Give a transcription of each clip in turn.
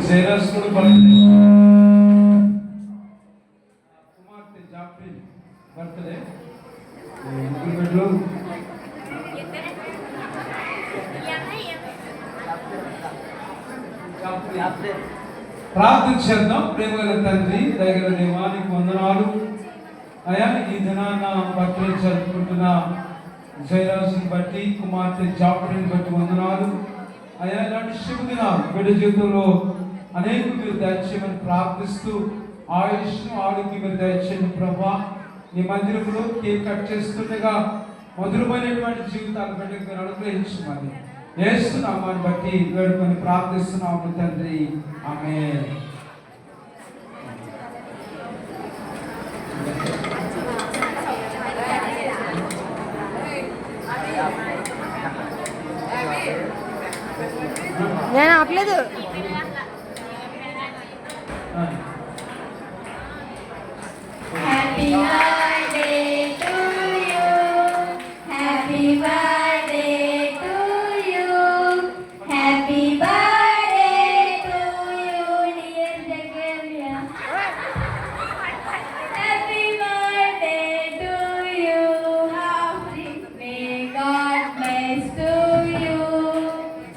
Jairus కూడా birthday, కుమార్తె జాఫ్రిన్ birthday. బిడ్డలు ప్రార్థన చేద్దాం. ప్రేమగల తండ్రి, దయగల దేవానికి వందనాలు అయా. ఈ దినాన బర్త్డే జరుపుకుంటున్న జయరాజుని బట్టి, కుమార్తె జాఫ్రిని బట్టి వందనాలు అయా. ఇలాంటి శుభదినాలు బిడ్డ జీవితంలో అనేక మీరు దయచేయమని ప్రార్థిస్తూ, ఆయుష్ను ఆరోగ్యం మీరు దయచేయండి ప్రభా. ఈ మందిరంలో కేక్ కట్ చేస్తుండగా మధురమైనటువంటి జీవితాలు బిడ్డకు మీరు అనుగ్రహించమని యేసునామాన్ని బట్టి వేడుకొని ప్రార్థిస్తున్నాము తండ్రి, ఆమేన్. నేను ఆపలేదు. Happy birthday to you, happy birthday to you, happy birthday to you dear Jaganya, happy birthday to you happy. May God bless to you,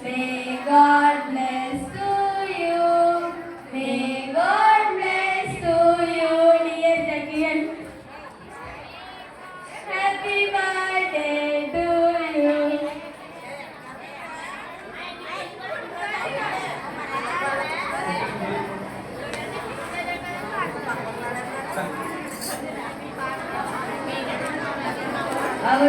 may God bless to you, may God bless to you dear Jagan, happy birthday to you. Our